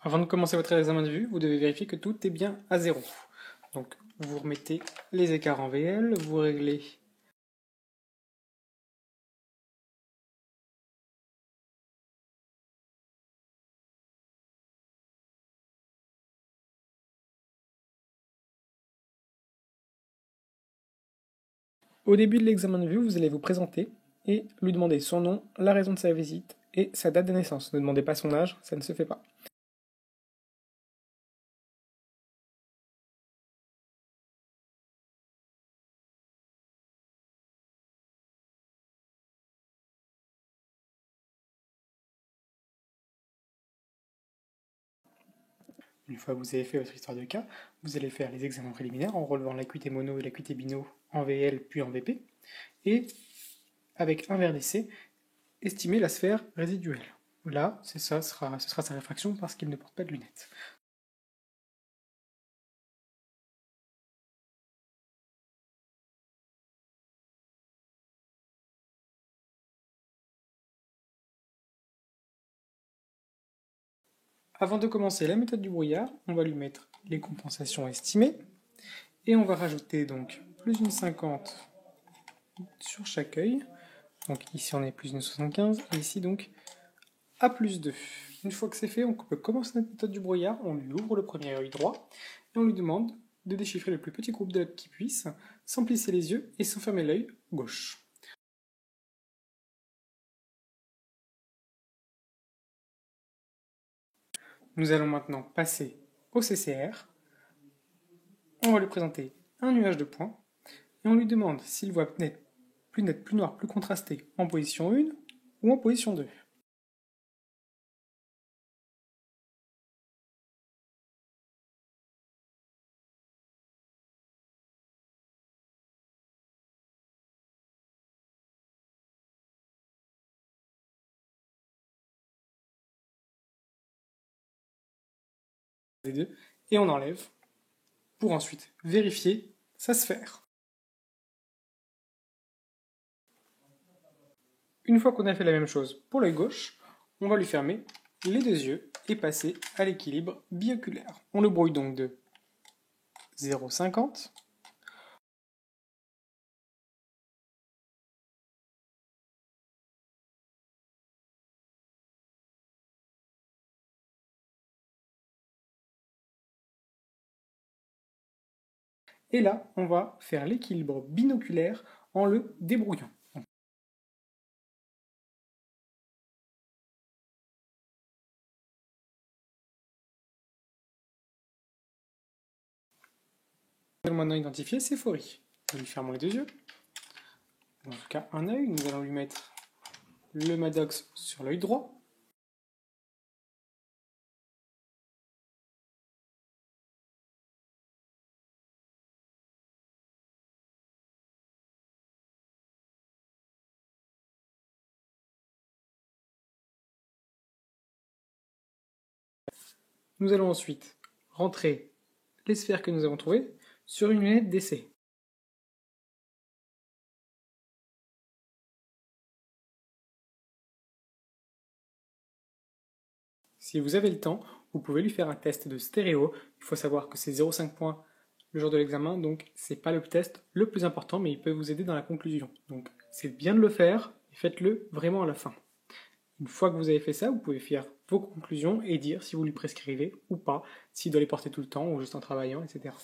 Avant de commencer votre examen de vue, vous devez vérifier que tout est bien à 0. Donc, vous remettez les écarts en VL, vous réglez au début de l'examen de vue, vous allez vous présenter et lui demander son nom, la raison de sa visite et sa date de naissance. Ne demandez pas son âge, ça ne se fait pas. Une fois que vous avez fait votre histoire de cas, vous allez faire les examens préliminaires en relevant l'acuité mono et l'acuité bino en VL puis en VP, et avec un verre d'essai, estimer la sphère résiduelle. Là, ce sera sa réfraction parce qu'il ne porte pas de lunettes. Avant de commencer la méthode du brouillard, on va lui mettre les compensations estimées, et on va rajouter donc plus une 50 sur chaque œil. Donc ici on est plus une 75, et ici donc A plus 2. Une fois que c'est fait, on peut commencer notre méthode du brouillard, on lui ouvre le premier œil droit, et on lui demande de déchiffrer le plus petit groupe de lettres qu'il puisse, sans plisser les yeux et sans fermer l'œil gauche. Nous allons maintenant passer au CCR. On va lui présenter un nuage de points, et on lui demande s'il voit plus net, plus noir, plus contrasté en position 1 ou en position 2. Et on enlève pour ensuite vérifier sa sphère. Une fois qu'on a fait la même chose pour l'œil gauche, on va lui fermer les deux yeux et passer à l'équilibre bioculaire. On le brouille donc de 0,50 . Et là, on va faire l'équilibre binoculaire en le débrouillant. Nous allons maintenant identifier ses phories. Nous lui fermons les deux yeux. En tout cas, un œil. Nous allons lui mettre le Maddox sur l'œil droit. Nous allons ensuite rentrer les sphères que nous avons trouvées sur une lunette d'essai. Si vous avez le temps, vous pouvez lui faire un test de stéréo. Il faut savoir que c'est 0,5 points le jour de l'examen, donc c'est pas le test le plus important, mais il peut vous aider dans la conclusion. Donc c'est bien de le faire, et faites-le vraiment à la fin. Une fois que vous avez fait ça, vous pouvez faire vos conclusions et dire si vous lui prescrivez ou pas, s'il doit les porter tout le temps ou juste en travaillant, etc.